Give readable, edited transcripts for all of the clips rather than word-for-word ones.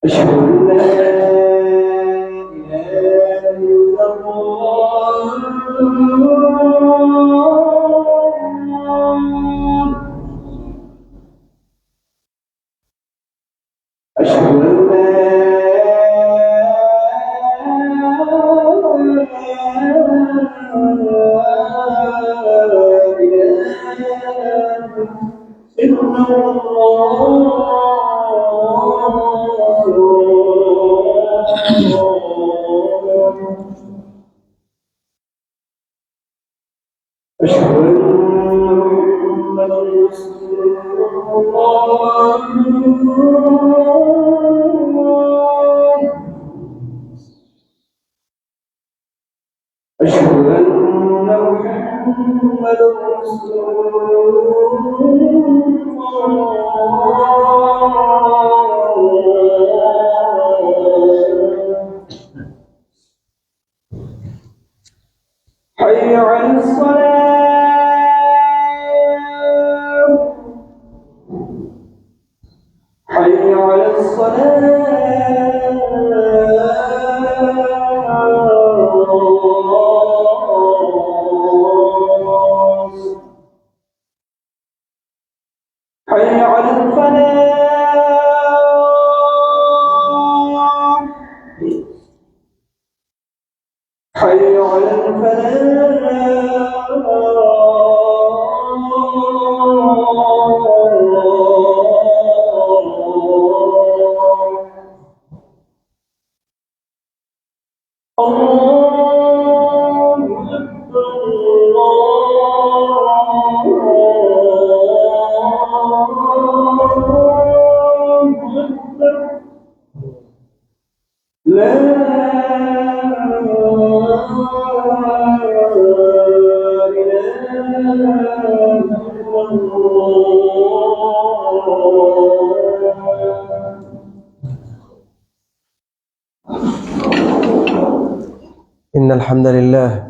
أشهد أن لا إله إلا الله أشهد أن لا إله إلا أشهد أن محمدًا رسول الله أشهد أن محمدًا رسول حي على الصلاة حي على حي على الفلاح حي على إن الحمد لله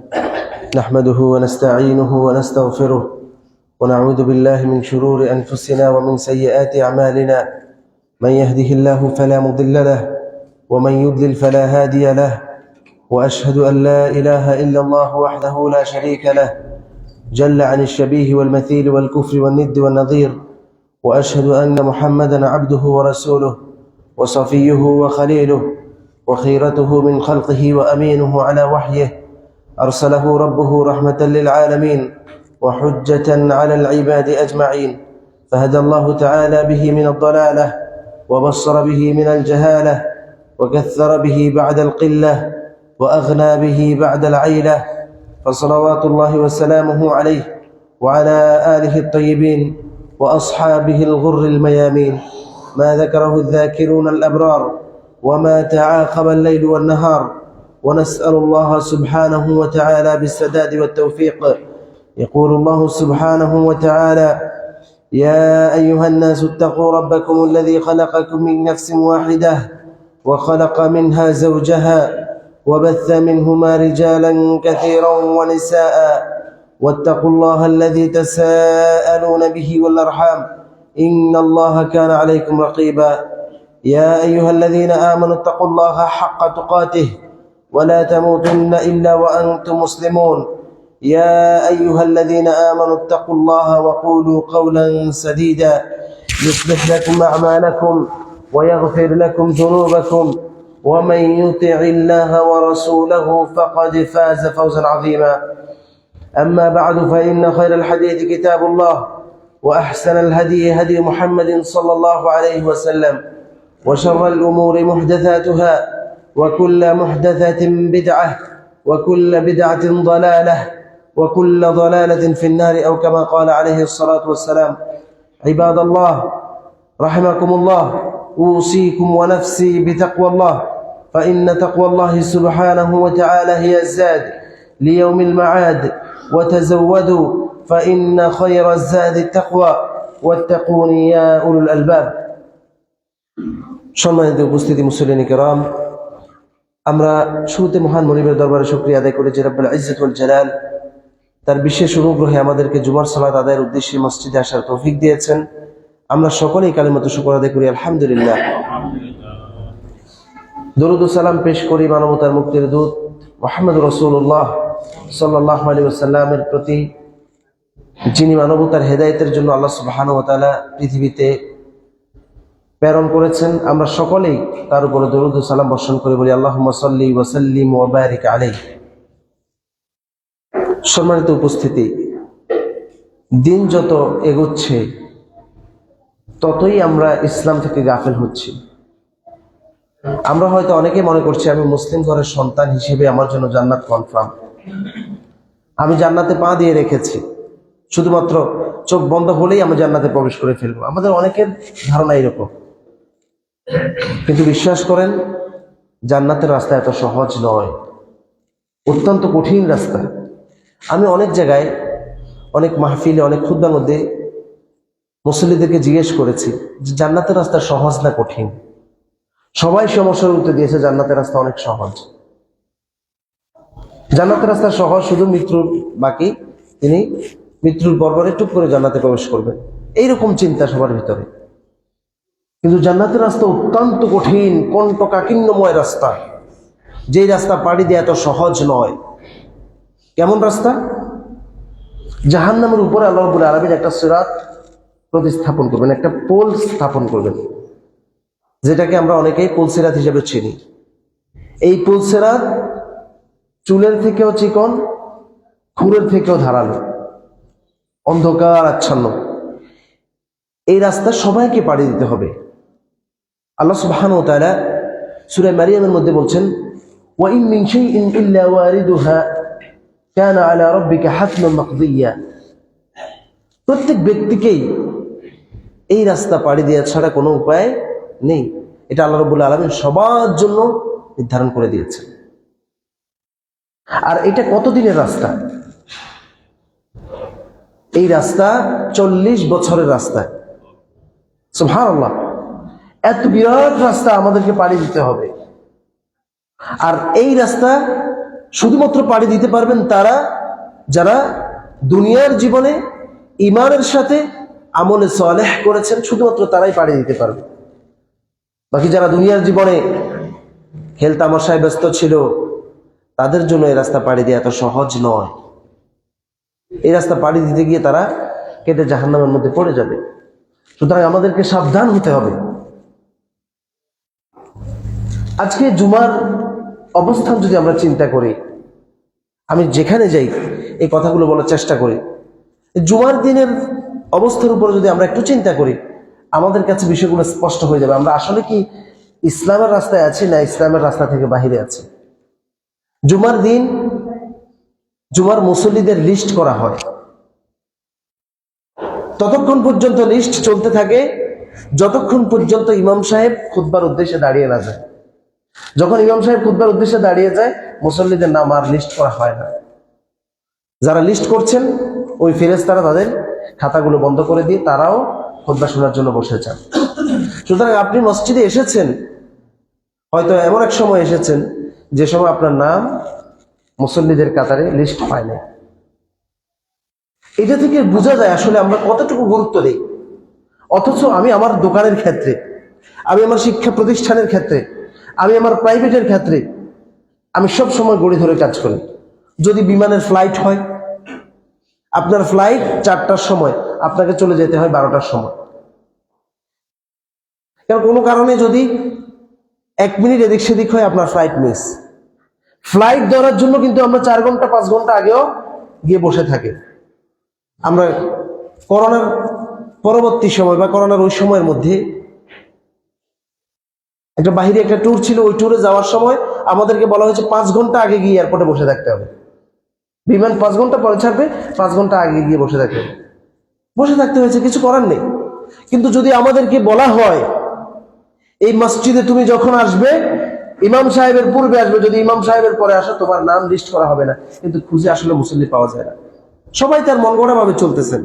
نحمده ونستعينه ونستغفره ونعوذ بالله من شرور أنفسنا ومن سيئات أعمالنا. من يهده الله فلا مضل له ومن يضلل فلا هادي له، وأشهد أن لا إله إلا الله وحده لا شريك له جل عن الشبيه والمثيل والكفر والند والنظير، وأشهد أن محمدًا عبده ورسوله وصفيه وخليله وخيرته من خلقه وأمينه على وحيه، أرسله ربه رحمة للعالمين وحجة على العباد أجمعين، فهدى الله تعالى به من الضلالة وبصر به من الجهالة وكثر به بعد القلة وأغنى به بعد العيلة، فصلوات الله وسلامه عليه وعلى آله الطيبين وأصحابه الغر الميامين، ما ذكره الذاكرون الأبرار وما تعاقب الليل والنهار، ونسأل الله سبحانه وتعالى بالسداد والتوفيق. يقول الله سبحانه وتعالى: يا أيها الناس اتقوا ربكم الذي خلقكم من نفس واحدة وخلق منها زوجها وبث منهما رجالا كثيرا ونساء، واتقوا الله الذي تساءلون به والأرحام إن الله كان عليكم رقيبا. يا أيها الذين آمنوا اتقوا الله حق تقاته ولا تموتن إلا وأنتم مسلمون. يا أيها الذين آمنوا اتقوا الله وقولوا قولا سديدا يصلح لكم أعمالكم ويغفر لكم ذنوبكم، ومن يطع الله ورسوله فقد فاز فوزا عظيما. أما بعد، فإن خير الحديث كتاب الله، وأحسن الهدي هدي محمد صلى الله عليه وسلم، وشر الأمور محدثاتها، وكل محدثة بدعة، وكل بدعة ضلالة، وكل ضلالة في النار، أو كما قال عليه الصلاة والسلام. عباد الله رحمكم الله، أوصيكم ونفسي بتقوى الله، فإن تقوى الله سبحانه وتعالى هي الزاد ليوم المعاد، وتزودوا فإن خير الزاد التقوى واتقون يا أولو الألباب। সম্মানিত উপস্থিতি মুসলিম কিরাম, আমরা শুরুতে মহান মনিবের দরবারে শুকরিয়া আদায় করি যে রব্বুল ইজ্জত ওয়াল জালাল তার বিশেষ অনুগ্রহে আমাদেরকে জুমার সালাত আদায়ের উদ্দেশ্যে মসজিদে আসার তৌফিক দিয়েছেন। আমরা সকলেই কালিমাতু শুকর আদায় করি আলহামদুলিল্লাহ। দরুদ ও সালাম পেশ করি মানবতার মুক্তির দূত মুহাম্মদ রাসূলুল্লাহ সাল্লাল্লাহু আলাইহি ওয়াসাল্লামের প্রতি, যিনি মানবতার হেদায়েতের জন্য আল্লাহ সুবহানাহু ওয়া তাআলা পৃথিবীতে প্রেরণ করেছেন। আমরা সকলেই তার উপরে দরুদ ও সালাম বর্ষণ করে বলি আল্লাহুম্মা সাল্লি ওয়া সাল্লিম ওয়া বারিক আলাইহি। সম্মানিত উপস্থিতি, দিন যত এগোচ্ছে ততই আমরা ইসলাম থেকে গাফেল হচ্ছি। আমরা হয়তো অনেকে মনে করছি আমি মুসলিম ঘরের সন্তান হিসেবে আমার জন্য জান্নাত কনফার্ম, আমি জান্নাতে পা দিয়ে রেখেছি, শুধুমাত্র চোখ বন্ধ হলেই আমি জান্নাতে প্রবেশ করে ফেলবো। আমাদের অনেকের ধারণা এরকম, কিন্তু বিশ্বাস করেন জান্নাতের রাস্তা এত সহজ নয়, অত্যন্ত কঠিন রাস্তা। আমি অনেক জায়গায়, অনেক মাহফিলে, অনেক খুতবার মধ্যে মুসল্লিদেরকে জিজ্ঞেস করেছি যে জান্নাতের রাস্তা সহজ না কঠিন। সবাই সমস্যার উত্তর দিয়েছে জান্নাতের রাস্তা অনেক সহজ। জান্নাতের রাস্তা সহজ, শুধু মৃত্যুর বাকি, তিনি মৃত্যুর পরপরে টুক করে জান্নাতে প্রবেশ করবেন, এইরকম চিন্তা সবার ভিতরে। কিন্তু জান্নাতের রাস্তা অত্যন্ত কঠিন, কণ্টকাঠিন্যময় রাস্তা, যেই রাস্তা পাড়ি দিয়ে এত সহজ নয়। কেমন রাস্তা? জাহান্নামের উপরে আল্লাহ রাব্বুল আলামিন একটা সিরাত প্রতিস্থাপন করবেন, একটা পোল স্থাপন করবেন, যেটাকে আমরা অনেকেই পুলসিরাত হিসেবে চিনি। এই পুলসিরাত চুলের থেকেও চিকন, খুরের থেকেও ধারালো, অন্ধকার আচ্ছন্ন। এই রাস্তা সবাইকে পাড়ি দিতে হবে। আল্লাহ সুবহানাহু ওয়া তাআলা সূরা মারিয়ামের মধ্যে বলছেন, ওয়া ইন মিন শাইইন ইল্লা ওয়ারিদুহা কানা আলা রাব্বিকা হাতমান মাকদিয়া। প্রত্যেক ব্যক্তিকেই এই রাস্তা পাড়ি দেওয়া ছাড়া কোনো উপায় নেই। এটা আল্লাহ রাব্বুল আলামিন সবার জন্য নির্ধারণ করে দিয়েছেন। আর এটা কতদিনের রাস্তা? এই রাস্তা 40 বছরের রাস্তা। সুবহানাল্লাহ, এত বিরাট রাস্তা আমাদেরকে পাড়ি দিতে হবে। আর এই রাস্তা শুধুমাত্র পাড়ি দিতে পারবেন তারা যারা দুনিয়ার জীবনে ঈমানের সাথে আমলে সালেহ করেছেন, শুধুমাত্র তারাই পাড়ি দিতে পারবে। বাকি যারা দুনিয়ার জীবনে খেলতামাশায় ব্যস্ত ছিল, তাদের জন্য এই রাস্তা পাড়ি দেওয়া এত সহজ নয়। এই রাস্তা পাড়ি দিতে গিয়ে তারা কেটে জাহান্নামের মধ্যে পড়ে যাবে। সুতরাং আমাদেরকে সাবধান হতে হবে। আজকে জুমার অবস্থান যদি আমরা চিন্তা করি, আমি যেখানে যাই এই কথাগুলো বলার চেষ্টা করি, জুমার দিনের অবস্থার উপরে যদি আমরা একটু চিন্তা করি, আমাদের কাছে বিষয়গুলো স্পষ্ট হয়ে যাবে আমরা আসলে কি ইসলামের রাস্তায় আছি না ইসলামের রাস্তা থেকে বাহিরে আছি। জুমার দিন জুমার মুসল্লিদের লিস্ট করা হয়, ততক্ষণ পর্যন্ত লিস্ট চলতে থাকে যতক্ষণ পর্যন্ত ইমাম সাহেব খুতবার উদ্দেশ্যে দাঁড়িয়ে না যায়। যখন ইমাম সাহেব খুতবার উদ্দেশ্যে দাঁড়িয়ে যায়, মুসল্লিদের নাম আর লিস্ট করা হয় না। যারা লিস্ট করছেন ওই ফেরেশতারা তাদের খাতাগুলো বন্ধ করে দিয়ে তারাও খুতবা শোনার জন্য বসে যান। সুতরাং আপনি মসজিদে এসেছেন, হয়তো এমন এক সময় এসেছেন যে সময় আপনার নাম মুসল্লিদের কাতারে লিস্ট হয় না। এটা থেকে বোঝা যায় আসলে আমরা কতটুকু গুরুত্ব দেই। অথচ আমি আমার দোকানের ক্ষেত্রে, আমি আমার শিক্ষা প্রতিষ্ঠানের ক্ষেত্রে, আমি আমার প্রাইভেটের ক্ষেত্রে আমি সব সময় গড়ি ধরে কাজ করি। যদি বিমানের ফ্লাইট হয়, আপনার ফ্লাইট 4টার সময়, আপনাকে চলে যেতে হয় 12টার সময়। কারণ কোনো কারণে যদি 1 মিনিট এদিক সেদিক হয়, আপনার ফ্লাইট মিস। ফ্লাইট ধরার জন্য কিন্তু আমরা 4 ঘন্টা 5 ঘন্টা আগেও গিয়ে বসে থাকি। আমরা করোনার পরবর্তী সময় বা করোনার ওই সময়ের মধ্যে একটা বাহিরে একটা ট্যুর ছিল, ওই ট্যুরে যাওয়ার সময় আমাদেরকে বলা হয়েছে 5 ঘন্টা আগে গিয়ে এয়ারপোর্টে বসে থাকতে হবে। বিমান 5 ঘন্টা পরে ছাড়বে, 5 ঘন্টা আগে গিয়ে বসে থাকতে হবে। বসে থাকতে হয়েছে, কিছু করার নেই। কিন্তু যদি আমাদেরকে বলা হয় এই মসজিদে তুমি যখন আসবে ইমাম সাহেবের পূর্বে আসবে, যদি ইমাম সাহেবের পরে আসো তোমার নাম লিস্ট করা হবে না, কিন্তু খুঁজে আসলে মুসল্লি পাওয়া যায় না। সবাই তার মন গড়া ভাবে চলতেছেন।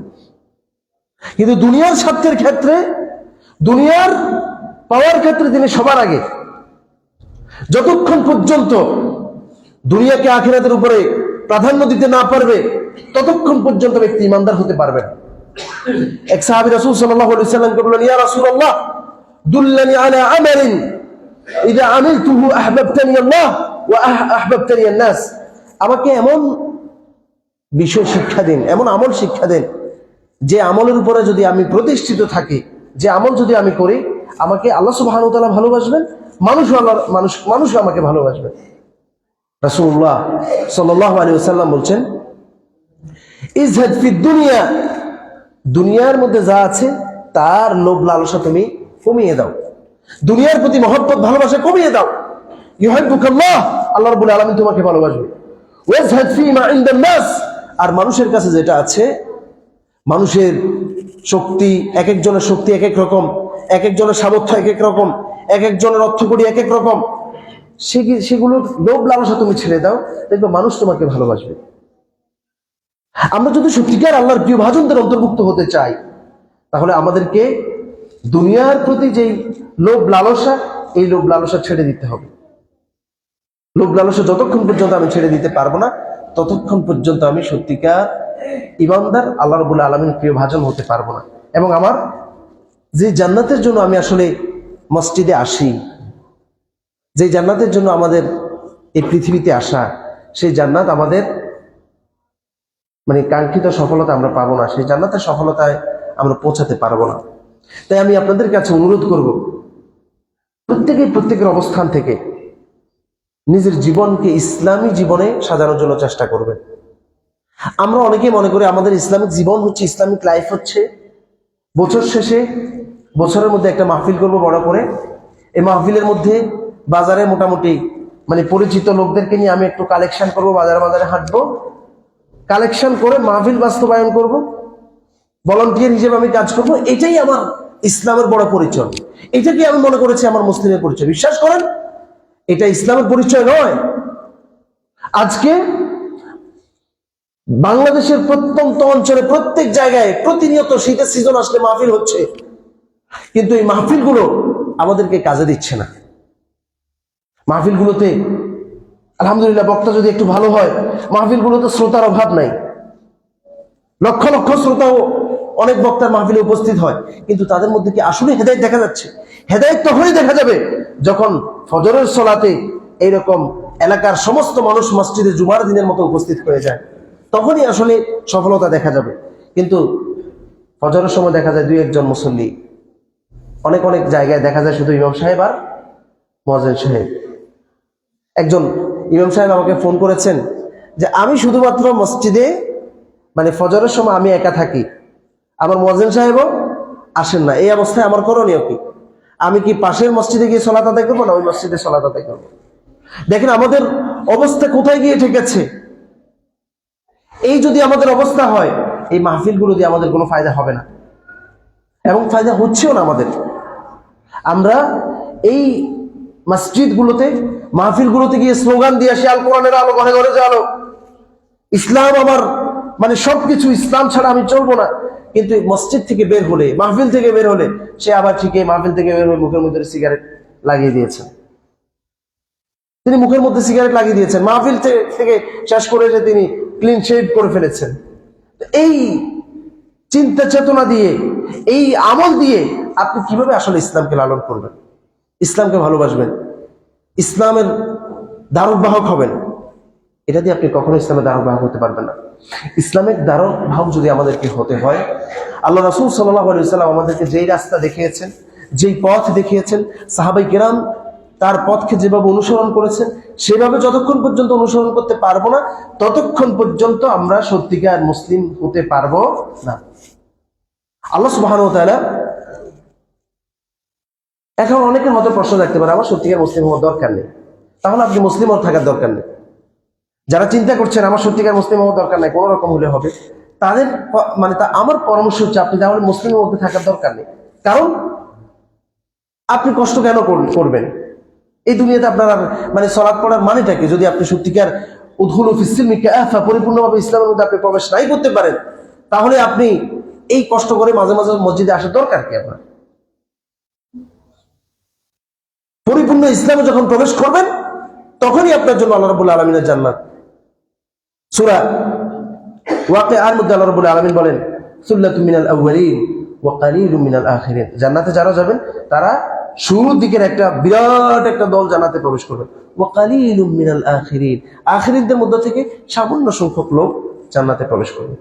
কিন্তু দুনিয়ার স্বার্থের ক্ষেত্রে, দুনিয়ার পাওয়ার ক্ষেত্রে তিনি সবার আগে। যতক্ষণ পর্যন্ত দুনিয়াকে আখিরাতের উপরে প্রাধান্য দিতে না পারবে, ততক্ষণ পর্যন্ত ব্যক্তি ইমানদার হতে পারবে না। এক সাহাবী রাসূল সাল্লাল্লাহু আলাইহি ওয়াসাল্লামকে বললেন, ইয়া রাসূলুল্লাহ দুল্লানি আলা আমালিন ইযা আমিলতুহু আহবাবতানি আল্লাহ ওয়া আহবাবতানি আন-নাস। আমাকে এমন বিষয় শিক্ষা দিন, এমন আমল শিক্ষা দেন, যে আমলের উপরে যদি আমি প্রতিষ্ঠিত থাকি, যে আমল যদি আমি করি, আমাকে আল্লাহ সুবহানাহু ওয়া তাআলা ভালোবাসবেন, মানুষ আমাকে ভালোবাসবে। রাসূলুল্লাহ সাল্লাল্লাহু আলাইহি ওয়াসাল্লাম বলছেন, ইজহাদ ফিদ দুনিয়া, দুনিয়ার মধ্যে যা আছে তার লোভ লালসা তুমি কমিয়ে দাও, দুনিয়ার প্রতি মহব্বত ভালোবাসা কমিয়ে দাও। ইউহিব্বুকাল্লাহ, আল্লাহ রাব্বুল আলামিন তোমাকে ভালোবাসবে। ওয়াজহাদ ফীমা ইনদান নাস, আর মানুষের কাছে যেটা আছে, মানুষের শক্তি, এক একজনের শক্তি এক এক রকম, এক একজনের সামর্থ্য এক এক রকম, এক একজনের অর্থকড়ি এক এক রকম, সেগুলোর লোভ লালসা তুমি ছেড়ে দাও, দেখবে মানুষ তোমাকে ভালোবাসবে। আমরা যদি সত্যিকার আল্লাহর প্রিয় ভাজনদের অন্তর্ভুক্ত হতে চাই, তাহলে আমাদেরকে দুনিয়ার প্রতি যেই লোভ লালসা, এই লোভ লালসা ছেড়ে দিতে হবে। লোভ লালসা যতক্ষণ পর্যন্ত আমি ছেড়ে দিতে পারবো না, ততক্ষণ পর্যন্ত আমি সত্যিকার ইমানদার, আল্লাহ রাব্বুল আলামিন প্রিয় ভাজন হতে পারবো না। এবং আমার যে জান্নাতের জন্য আমি আসলে মসজিদে আসি, যে জান্নাতের জন্য আমাদের এই পৃথিবীতে আসা, সেই জান্নাত আমাদের কাঙ্ক্ষিত সফলতা আমরা পাবো না, সেই জান্নাতের সফলতায় আমরা পৌঁছাতে পারবো না। তাই আমি আপনাদের কাছে অনুরোধ করব, প্রত্যেকের অবস্থান থেকে নিজের জীবনকে ইসলামী জীবনে সাজানোর জন্য চেষ্টা করবেন। আমরা অনেকেই মনে করি আমাদের ইসলামিক জীবন হচ্ছে, ইসলামিক লাইফ হচ্ছে বছর শেষে, বছরের মধ্যে একটা মাহফিল করব বড় করে, এই মাহফিলের মধ্যে বাজারে মোটামুটি পরিচিত লোকদেরকে নিয়ে আমি একটু কালেকশন করব, বাজারে হাঁটবো, কালেকশন করে মাহফিল বাস্তবায়ন করব, ভলান্টিয়ার হিসেবে আমি কাজ করব। এটাই আমার ইসলামের বড় পরিচয়, এটাকে আমি মনে করেছি আমার মুসলিমের পরিচয়। বিশ্বাস করেন, এটা ইসলামের পরিচয় নয়। আজকে বাংলাদেশের প্রত্যন্ত অঞ্চলে প্রত্যেক জায়গায় প্রতিনিয়ত শীতের সিজন আসলে মাহফিল হচ্ছে, কিন্তু এই মাহফিলগুলো আমাদেরকে কাজে দিচ্ছে না। মাহফিলগুলোতে আলহামদুলিল্লাহ বক্তা যদি একটু ভালো হয়, মাহফিলগুলোতে শ্রোতার অভাব নাই, লক্ষ লক্ষ শ্রোতাও অনেক বক্তার মাহফিলে উপস্থিত হয়, কিন্তু তাদের মধ্যে কি আসলে হেদায়েত দেখা যাচ্ছে? হেদায়েত তখনই দেখা যাবে যখন ফজরের সলাতে এইরকম এলাকার সমস্ত মানুষ মসজিদে জুমার দিনের মতো উপস্থিত হয়ে যায়, তখনই আসলে সফলতা দেখা যাবে। কিন্তু ফজরের সময় দেখা যায় দুই একজন মুসল্লি, অনেক অনেক জায়গায় দেখা যায় শুধু ইমাম সাহেব আর মুয়াজ্জিন সাহেব। একজন ইমাম সাহেব আমাকে ফোন করেছেন যে আমি শুধুমাত্র মসজিদে ফজরের সময় আমি একা থাকি, আমার মুয়াজ্জিন সাহেবও আসেন না, এই অবস্থায় আমার করণীয় কি? আমি কি পাশের মসজিদে গিয়ে সালাত আদায় করবো, না ওই মসজিদে সালাত আদায় করবো? দেখেন আমাদের অবস্থা কোথায় গিয়ে ঠেকেছে। এই যদি আমাদের অবস্থা হয়, এই মাহফিলগুলো দিয়ে আমাদের কোনো ফায়দা হবে না, এবং ফায়দা হচ্ছেও না আমাদের। আমরা এই মসজিদগুলোতে, মাহফিলগুলোতে গিয়ে স্লোগান দিয়ে আসি, আল কোরআনের আলো ঘরে ঘরে জ্বালো, ইসলাম আমার সবকিছু, ইসলাম ছাড়া আমি চলবো না। কিন্তু মসজিদ থেকে বের হলে, মাহফিল থেকে বের হলে, সে আবার ঠিক এই মাহফিল থেকে বের হলে মুখের মধ্যে সিগারেট লাগিয়ে দিয়েছেন, তিনি মুখের মধ্যে সিগারেট লাগিয়ে দিয়েছেন, মাহফিল থেকে শেষ করে এসে তিনি ক্লিন শেভ করে ফেলেছেন। এই চিন্তা চেতনা দিয়ে, এই আমল দিয়ে আপনি কিভাবে আসলে ইসলামকে লালন করবেন, ইসলামকে ভালোবাসবেন, ইসলামের ধারকবাহক হবেন? এটা দিয়ে আপনি কখনো ইসলামের ধারকবাহক হতে পারবেন না। ইসলামের ধারকবাহক যদি আমাদেরকে হতে হয়, আল্লাহ রাসূল সাল্লাল্লাহু আলাইহি ওয়াসাল্লাম আমাদেরকে যেই রাস্তা দেখিয়েছেন, যেই পথ দেখিয়েছেন, সাহাবায়ে কেরাম তার পথকে যেভাবে অনুসরণ করেছেন, সেভাবে যতক্ষণ পর্যন্ত অনুসরণ করতে পারবো না, ততক্ষণ পর্যন্ত আমরা সত্যিকার মুসলিম হতে পারবো না। আল্লাহ সুবহানাহু ওয়া তাআলা, এখন অনেকের হয়তো প্রশ্ন থাকতে পারে, আমার সত্যিকার মুসলিম হওয়ার দরকার নেই, তাহলে আপনি মুসলিম হওয়ার থাকার দরকার নেই। যারা চিন্তা করছেন আমার সত্যিকার মুসলিম হওয়ার দরকার নেই, কোনো রকম হলে হবে, তাদের আমার পরামর্শ হচ্ছে আপনি তাহলে মুসলিমের মধ্যে থাকার দরকার নেই। কারণ আপনি কষ্ট কেন করবেন? এই দুনিয়াতে আপনার সালাত পড়ার মানেটা কি? যদি আপনি সত্যিকার উদখুলু ফিস সিলমি কাফা, পরিপূর্ণভাবে ইসলামের মধ্যে আপনি প্রবেশ নাই করতে পারেন, তাহলে আপনি এই কষ্ট করে মাঝে মাঝে মসজিদে আসার দরকার কি আপনার? পরিপূর্ণ ইসলামে যখন প্রবেশ করবেন তখনই আপনার জন্য আল্লাহ রাব্বুল আলামিনের জান্নাত। সূরা ওয়াকিআর মধ্যে আল্লাহ রাব্বুল আলামিন বলেন, সুল্লাতুম মিনাল আউয়ালিন ওয়া কালিলুম মিনাল আখিরিন, জান্নাতে যারা যাবেন তারা শুরুর দিকের একটা বিরাট একটা দল জান্নাতে প্রবেশ করবে। ওয়া কালিলুম মিনাল আখিরিন, আখিরিনদের মধ্য থেকে সামান্য সংখ্যক লোক জান্নাতে প্রবেশ করবে।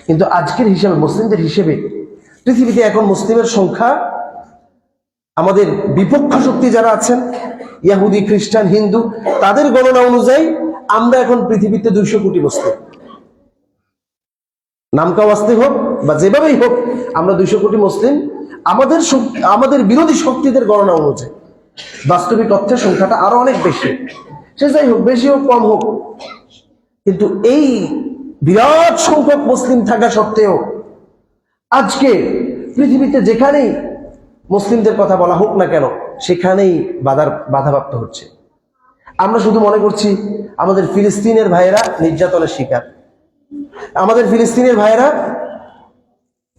কিন্তু আজকের হিসাবে, মুসলিমদের হিসেবে পৃথিবীতে এখন মুসলিমের সংখ্যা, আমাদের বিপক্ষ শক্তি যারা আছেন, ইহুদি, খ্রিস্টান, হিন্দু, তাদের গণনা অনুযায়ী আমরা এখন পৃথিবীতে 200 কোটি মুসলিম। নামকাওয়াস্তে হোক বা যেভাবেই হোক, আমরা 200 কোটি মুসলিম। আমাদের বিরোধী শক্তিদের গণনা অনুযায়ী বাস্তবিক অর্থে সংখ্যাটা আরো অনেক বেশি। সে যাই হোক, বেশি হোক কম হোক, কিন্তু এই বিরাট সংখ্যক মুসলিম থাকা সত্ত্বেও আজকে পৃথিবীতে যেখানেই মুসলিমদের কথা বলা হোক না কেন, সেখানেই বাধাপ্রাপ্ত হচ্ছে। আমরা শুধু মনে করছি আমাদের ফিলিস্তিনের ভাইয়েরা নির্যাতনের শিকার, আমাদের ফিলিস্তিনের ভাইয়েরা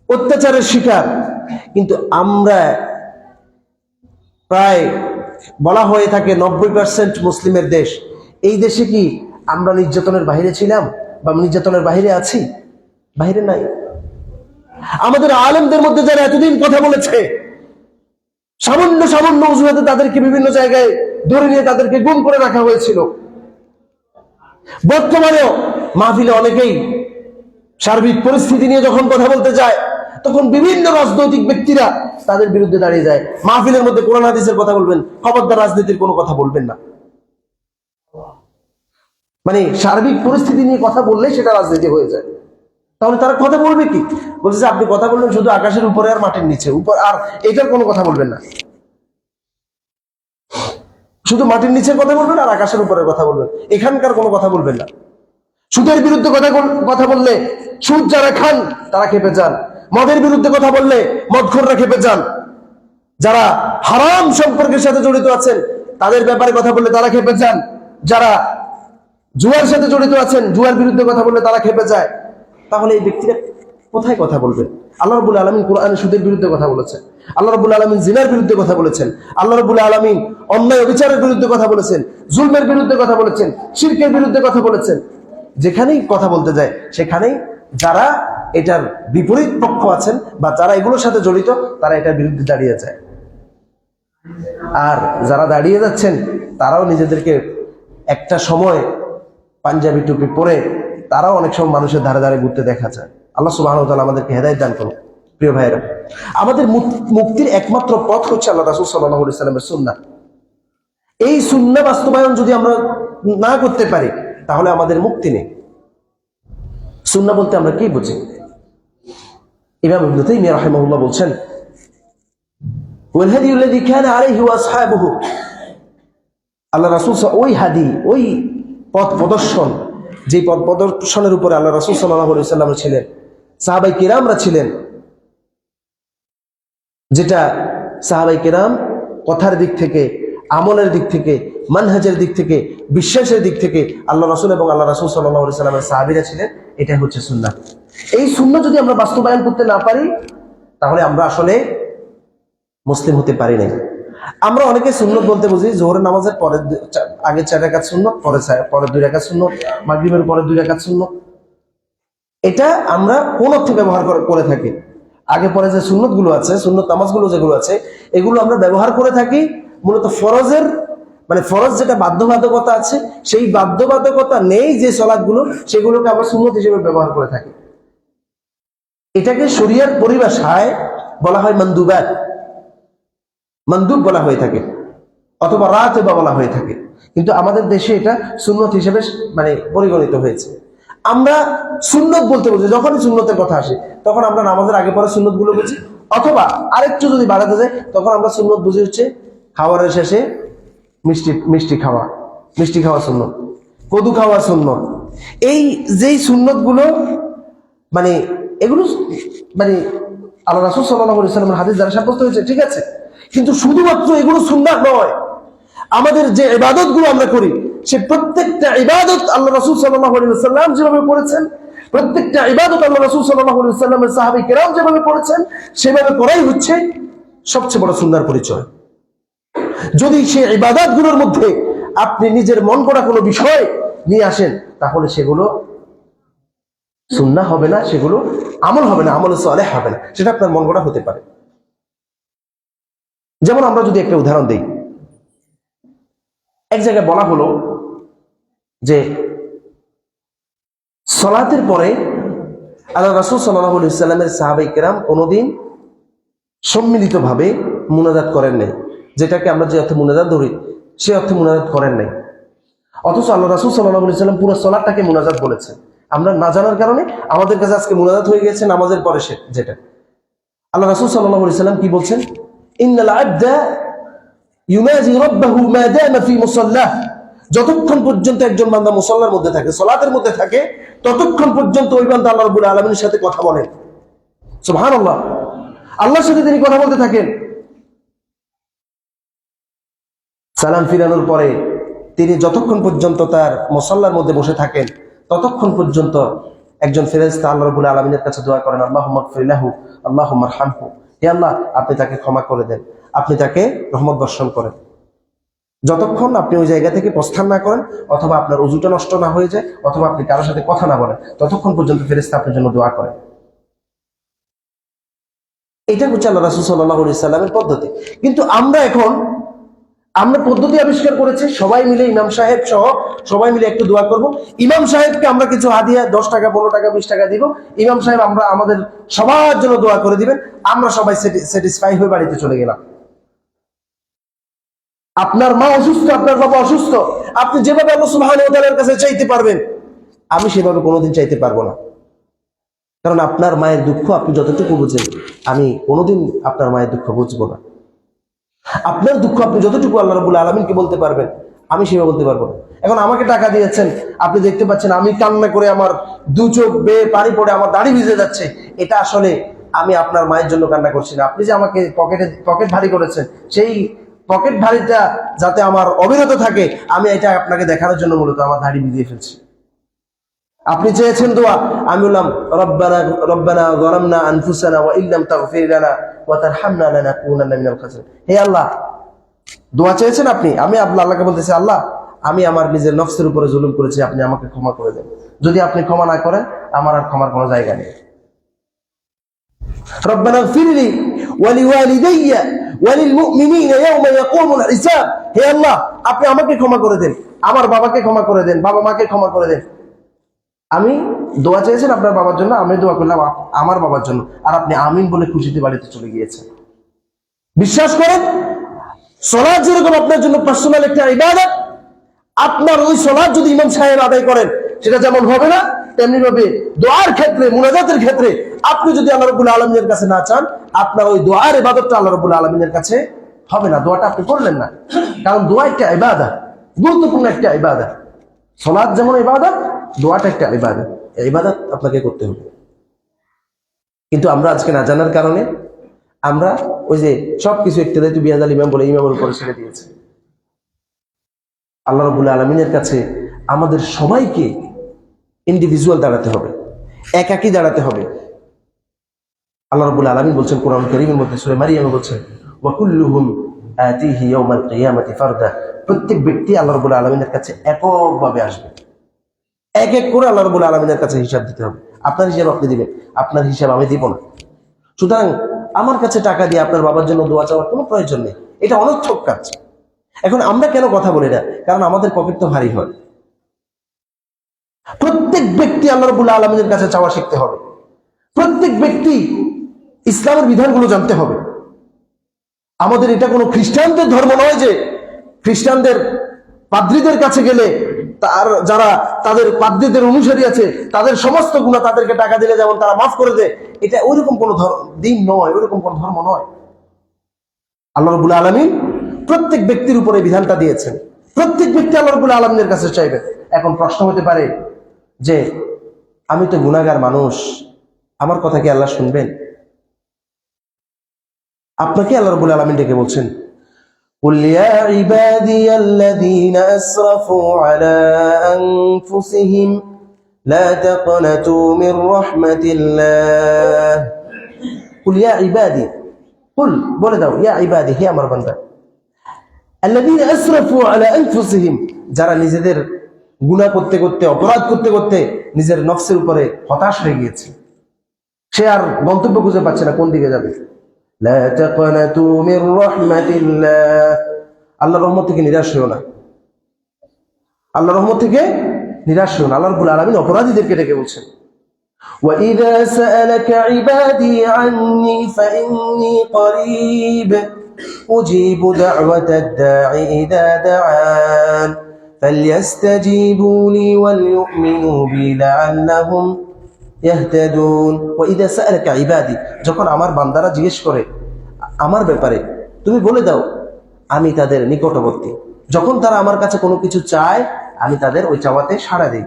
অত্যাচারের শিকার, কিন্তু আমরা প্রায় বলা হয়ে থাকে 90% মুসলিমের দেশ। এই দেশে কি আমরা নির্যাতনের বাইরে ছিলাম বা নির্যাতনের বাইরে আছি? বাইরে নাই। আমাদের আলেমদের মধ্যে যারা এতদিন কথা বলেছে, সামান্য সামান্য অজুহাতে তাদেরকে বিভিন্ন জায়গায় ধরে নিয়ে তাদেরকে গুম করে রাখা হয়েছিল। বর্তমানেও মাহফিলে অনেকেই সার্বিক পরিস্থিতি নিয়ে যখন কথা বলতে যায়, তখন বিভিন্ন রাজনৈতিক ব্যক্তিরা তাদের বিরুদ্ধে দাঁড়িয়ে যায়। মাহফিলের মধ্যে কোরআন হাদিসের কথা বলবেন, খবরদার রাজনীতির কোনো কথা বলবেন না। মানে সার্বিক পরিস্থিতি নিয়ে কথা বললে সেটা রাজনীতি হয়ে যায়। তাহলে তারা কথা বলবে কি? বলছে যে আপনি কথা বলবেন শুধু আকাশের উপরে আর মাটির নিচে, উপর আর এটার কোনো কথা বলবেন না। শুধু মাটির নিচের কথা বলবেন আর আকাশের উপরের কথা বলবেন, এখানকার কোনো কথা বলবেন না। সুদের বিরুদ্ধে কথা বললে সুদ যারা খান তারা খেপে যান। মদের বিরুদ্ধে কথা বললে মদখোররা খেপে যান। যারা হারাম সম্পর্কের সাথে জড়িত আছেন তাদের ব্যাপারে কথা বললে তারা খেপে যান। যারা জুয়ার সাথে জড়িত আছেন, জুয়ার বিরুদ্ধে কথা বললে তারা খেপে যায়। তাহলে এই ব্যক্তিরা কোথায় কথা বলবেন? আল্লাহ রাব্বুল আলামিন কোরআনে সুদের বিরুদ্ধে কথা বলেছেন, আল্লাহ রাব্বুল আলামিন জিনার বিরুদ্ধে কথা বলেছেন, আল্লাহ রাব্বুল আলামিন অন্যায় অবিচারের বিরুদ্ধে কথা বলেছেন, জুলমের বিরুদ্ধে কথা বলেছেন, শিরকের বিরুদ্ধে কথা বলেছেন। যেখানেই কথা বলতে যায় সেখানেই যারা এটার বিপরীত পক্ষ আছেন বা যারা এগুলোর সাথে জড়িত, তারা এটার বিরুদ্ধে দাঁড়িয়ে যায়। আর যারা দাঁড়িয়ে যাচ্ছেন তারাও নিজেদেরকে একটা সময় পাঞ্জাবি টুপি পরে তারাও অনেক সময় মানুষের ধারে ধারে ঘুরতে দেখা যায়। আল্লাহ সুবহানাহু ওয়া তাআলা আমাদেরকে হেদায়েত দান করুন। প্রিয় ভাইয়েরা, আমাদের মুক্তির একমাত্র পথ হচ্ছে আল্লাহ রাসূল সাল্লাল্লাহু আলাইহি ওয়াসাল্লামের সুন্নাহ। এই সুন্নাহ বাস্তবায়ন যদি আমরা না করতে পারি তাহলে আমাদের মুক্তি নেই। সুন্নাহ বলতে আমরা কি বুঝি? ইমাম ইবনে তাইমিয়া রাহিমাহুল্লাহ বলছেন, ওয়াল হাদিয়ুল্লাযী কানা আলাইহি ওয়া আসহাবুহু, আল্লাহ রাসূল ওই হাদি, ওই পথ প্রদর্শন, যে পথ প্রদর্শনের উপরে আল্লাহ রাসূল সাল্লাল্লাহু আলাইহি ওয়াসাল্লাম ছিলেন, সাহাবায়ে কিরামরা ছিলেন, যেটা সাহাবায়ে কিরাম কথার দিক থেকে, আমলের দিক থেকে, মানহাজের দিক থেকে, বিশ্বাসের দিক থেকে আল্লাহ রাসূল এবং আল্লাহ রাসূল সাল্লাল্লাহু আলাইহি ওয়াসাল্লামের সাহাবীরা ছিলেন। এটা হচ্ছে সুন্নাহ। এই সুন্নাহ যদি আমরা বাস্তবায়ন করতে না পারি তাহলে আমরা আসলে মুসলিম হতে পারি নাই। আমরা অনেকে সুন্নত বলতে বুঝি জোহরের নামাজের পরে আগে 4 রাকাত সুন্নত, পরে 2 রাকাত সুন্নত, মাগরিবের পরে 2 রাকাত সুন্নত। এটা আমরা কোন অর্থে ব্যবহার করে থাকি? আগে পরে যে সুন্নত গুলো আছে, সুন্নত নামাজগুলো যেগুলো আছে, এগুলো আমরা ব্যবহার করে থাকি মূলত ফরজের, মানে ফরজ যেটা বাধ্যবাধকতা আছে সেই বাধ্যবাধকতা নেই যে সালাতগুলো, সেগুলোকে আমরা সুন্নত হিসেবে ব্যবহার করে থাকি। এটাকে শরিয়ার পরিভাষায় বলা হয় মানদুবাত, মানদুব বলা হয়ে থাকে, অথবা রাতিবা বলা হয়ে থাকে। কিন্তু আমাদের দেশে এটা সুন্নত হিসেবে মানে পরিগণিত হয়েছে। আমরা সুন্নত বলতে বুঝি, যখনই সুন্নতের কথা আসে তখন আমরা নামাজের আগে পরে সুন্নত গুলো বুঝি, অথবা আরেকটু যদি বাড়াতে যায় তখন আমরা সুন্নত বুঝি হচ্ছে খাবারের শেষে মিষ্টি খাওয়া সুন্নত, কদু খাওয়া সুন্নত। এই যেই সুন্নত গুলো মানে এগুলো মানে আল্লাহ রাসূল সাল্লাল্লাহু আলাইহি ওয়াসাল্লামের হাদিস দ্বারা সাব্যস্ত হয়েছে, ঠিক আছে, কিন্তু শুধুমাত্র এগুলো সুন্নাহ নয়। আমাদের যে ইবাদত গুলো আমরা করি সে প্রত্যেকটা ইবাদত আল্লাহ রাসূল সাল্লাল্লাহু আলাইহি ওয়াসাল্লাম যেভাবে করেছেন, প্রত্যেকটা ইবাদত আল্লাহ রাসূল সাল্লাল্লাহু আলাইহি ওয়াসাল্লামের সাহাবী কেরাম যেভাবে করেছেন সেভাবে করাই হচ্ছে সবচেয়ে বড় সুন্নাহর পরিচয়। যদি সেই ইবাদতগুলোর মধ্যে আপনি নিজের মন গড়া কোনো বিষয় নিয়ে আসেন, তাহলে সেগুলো সুন্নাহ হবে না, সেগুলো আমল হবে না, আমল সালেহ হবে না, সেটা আপনার মন গড়া হতে পারে। যেমন আমরা যদি একটা উদাহরণ দিই, এক জায়গায় বলা হলো যে সালাতের পরে আল্লাহ রাসূল সাল্লাল্লাহু আলাইহি ওয়াসাল্লামের সাহাবায়ে কেরাম কোনোদিন সম্মিলিতভাবে মুনাজাত করেন নাই, যেটাকে আমরা যে অর্থে মুনাজাত ধরি সে অর্থে মুনাজাত করেন নাই। অথচ আল্লাহ রাসূল সাল্লাল্লাহু আলাইহি ওয়াসাল্লাম পুরো সালাতটাকে মুনাজাত বলেছেন। আমরা না জানার কারণে আমাদের কাছে আজকে মুনাজাত হয়ে গেছে নামাজের পরে যেটা। আল্লাহ রাসূল সাল্লাল্লাহু আলাইহি ওয়াসাল্লাম কি বলছেন? ইন্নাল আবদা ইউনাজি রাব্বাহু মা দামা ফি মুসাল্লাহ, যতক্ষণ পর্যন্ত একজন বান্দা মুসাল্লার মধ্যে থাকে, সালাতের মধ্যে থাকে, ততক্ষণ পর্যন্ত ওই বান্দা আল্লাহ রাব্বুল আলামিনের সাথে কথা বলেন। সুবহানাল্লাহ, আল্লাহর সাথে তিনি কথা বলতে থাকেন। সালাম ফিরানোর পরে তিনি যতক্ষণ পর্যন্ত তার মুসাল্লার মধ্যে বসে থাকেন, ততক্ষণ পর্যন্ত একজন ফেরেশতা আল্লাহ রাব্বুল আলামিনের কাছে দোয়া করেন, আল্লাহুম্মা গফির লাহু আল্লাহুম্মা আরহামহু, হে আল্লাহ আপনি তাকে ক্ষমা করে দেন, আপনি তাকে রহমত বর্ষণ করেন। যতক্ষণ আপনি ওই জায়গা থেকে প্রস্থান না করেন, অথবা আপনার ওযুটা নষ্ট না হয়ে যায়, অথবা আপনি কারোর সাথে কথা না বলেন, ততক্ষণ পর্যন্ত ফেরেশতা আপনার জন্য দোয়া করেন। এটা হচ্ছে আল্লাহ রাসূল সাল্লাল্লাহু আলাইহি সাল্লামের পদ্ধতি। কিন্তু আমরা পদ্ধতি আবিষ্কার করেছি, সবাই মিলে ইমাম সাহেব সহ সবাই মিলে একটু দোয়া করব। ইমাম সাহেবকে আমরা কিছু হাদিয়া 10 টাকা 15 টাকা 20 টাকা দিব, ইমাম সাহেব আমাদের সবার জন্য দোয়া করে দিবেন, আমরা সবাই স্যাটিসফাই হয়ে বাড়িতে চলে গেলাম। আপনার মা অসুস্থ, আপনার বাবা অসুস্থ, আপনি যেভাবে আল্লাহ সুবহানাহু ওয়া তাআলার কাছে চাইতে পারবেন, আমি সেভাবে কোনোদিন চাইতে পারবো না। কারণ আপনার মায়ের দুঃখ আপনি যতটুকু বুঝেন, আমি কোনোদিন আপনার মায়ের দুঃখ বুঝবো না। আপনার দুঃখ আপনি যতটুকু আল্লাহ রাব্বুল আলামিনকে বলতে পারবেন, আমি সেভাবে বলতে পারবো না। এখন আমাকে টাকা দিয়েছেন, আপনি দেখতে পাচ্ছেন আমি কান্না করে আমার দু চোখ বেয়ে পানি পড়ে আমার দাড়ি ভিজে যাচ্ছে, এটা আসলে আমি আপনার মায়ের জন্য কান্না করছি না। আপনি যে আমাকে পকেট ভারী করেছেন, সেই পকেট ভারীটা যাতে আমার অবিরত থাকে, আমি এটা আপনাকে দেখানোর জন্য মূলত আমার দাড়ি ভিজিয়ে ফেলছি। আপনি চেয়েছেন দোয়া, আমি বললাম রব্বানা যালামনা আনফুসানা ওয়া ইল্লাম তাগফির লানা ওয়া তারহামনা লানাকুনান্না মিনাল খাসিরিন। হে আল্লাহ, দোয়া চেয়েছেন আপনি, আমি আল্লাহকে বলতেছি, আল্লাহ আমি আমার নিজের নফসের উপরে জুলুম করেছি, আপনি আমাকে ক্ষমা করে দেন। যদি আপনি ক্ষমা না করেন, আমার আর ক্ষমার কোনো জায়গা নেই। রব্বানা গফিরলি ওয়া লিওয়ালিদাইয়া ওয়া লিল মুমিনিনা ইয়াওমা ইয়াকুমুল হিসাব। হে আল্লাহ, আপনি আমাকে ক্ষমা করে দেন, আমার বাবাকে ক্ষমা করে দেন, বাবা মাকে ক্ষমা করে দেন। আমি দোয়া চেয়েছেন আপনার বাবার জন্য, আমি দোয়া করলাম আমার বাবার জন্য, আর আপনি আমিন বলে খুশিতে বাড়িতে চলে গিয়েছেন। বিশ্বাস করেন, সালাত যেরকম আপনার জন্য পার্সোনাল একটা ইবাদত, আপনার ওই সালাত যদি ইমাম সাহেব আদায় করেন, সেটা যেমন হবে না, তেমনি ভাবে দোয়ার ক্ষেত্রে, মুনাজাতের ক্ষেত্রে আপনি যদি আল্লাহ রাব্বুল আলামিনের কাছে না চান, আপনার ওই দোয়ার ইবাদতটা আল্লাহ রাব্বুল আলামিনের কাছে হবে না, দোয়াটা আপনি করলেন না। কারণ দোয়া একটা ইবাদত, গুরুত্বপূর্ণ একটা ইবাদত। সালাত যেমন ইবাদত, দোয়াটা একটা ইবাদত, এই ইবাদত আপনাকে করতে হবে। কিন্তু আমরা আজকে না জানার কারণে আমরা ওই যে সবকিছু ইক্তেদায়তু বিহাযাল ইমাম বলে ইমামের উপরে ছেড়ে দিয়েছি। আল্লাহ রাব্বুল আলামিনের কাছে আমাদের সবাইকে ইন্ডিভিজুয়াল দাঁড়াতে হবে, একাকী দাঁড়াতে হবে। আল্লাহ রাব্বুল আলামিন বলছেন কোরআন কারীমের মধ্যে, সূরা মারিয়ামে বলছেন, ওয়া কুল্লুহুম আতিহি ইয়াওমাল কিয়ামাতি ফারদা। প্রত্যেক ব্যক্তি আল্লাহ রাব্বুল আলামিনের কাছে এককভাবে আসবে, এক এক করে আল্লাহ রাব্বুল আলামিনের কাছে হিসাব দিতে হবে। আপনার হিসাব আপনি দিবেন, আপনার হিসাব আমি দিব না। সুতরাং আমার কাছে টাকা দিয়ে আপনার বাবার জন্য দোয়া চাওয়ার কোনো প্রয়োজন নেই, এটা অনর্থক কাজ। এখন আমরা কেন কথা বলি না? কারণ আমাদের পকেট তো ভারী হয়। প্রত্যেক ব্যক্তি আল্লাহ রাব্বুল আলামিনের কাছে চাওয়া শিখতে হবে, প্রত্যেক ব্যক্তি ইসলামের বিধানগুলো জানতে হবে। আমাদের এটা কোনো খ্রিস্টানদের ধর্ম নয় যে খ্রিস্টানদের পাদ্রীদের কাছে গেলে যারা তাদের পাদ্রীদের অনুসারী আছে, তাদের সমস্ত গুনাহ তাদেরকে টাকা দিলে যেমন তারা মাফ করে দেয়, এটা ওইরকম কোন দিন নয়, ওইরকম কোন ধর্ম নয়। আল্লাহ রাব্বুল আলামিন প্রত্যেক ব্যক্তির উপরে বিধানটা দিয়েছেন, প্রত্যেক ব্যক্তি আল্লাহ রাব্বুল আলামিনের কাছে চাইবে। এখন প্রশ্ন হতে পারে যে আমি তো গুনাহগার মানুষ, আমার কথা কি আল্লাহ শুনবেন? আপনাকে আল্লাহ রাব্বুল আলামিন ডেকে বলছেন, قل يا عبادي الذين أسرفوا على أنفسهم لا تقنطوا من رحمة الله قل يا عبادي قل বলে দাও ইয়া ইবাদি হে আমার বান্দা الذين أسرفوا على أنفسهم যারা নিজেদের গুনাহ করতে করতে অপরাধ করতে করতে নিজের নফসের উপরে হতাশ হয়ে গিয়েছে সে আর গন্তব্য খুঁজে পাচ্ছে না কোন দিকে যাবে লা তাকনাতু মির রাহমাতিল্লাহ আল্লাহর রহমত থেকে নিরাশ হও না আল্লাহর রহমত থেকে নিরাশ হও না আল্লাহ রাব্বুল আলামিন অপরাধীদেরকে ডেকে বলছেন ওয়া ইযা সাআলাকা ইবাদি আন্নী ফাইন্নী করিব উজিবু দাওয়াতাদ দাঈ ইযা দাআন ফালইস্তাজিবু লি ওয়াল ইউমিনু বি লাআল্লাহুম ইয়াহতাদুন ওয়া ইযা সাআলাকা ইবাদি যখন আমার বান্দারা জিজ্ঞেস করে আমার ব্যাপারে তুমি বলে দাও আমি তাদের নিকটবর্তী যখন তারা আমার কাছে কোনো কিছু চায় আমি তাদের ওই চাওয়াতে সাড়া দিই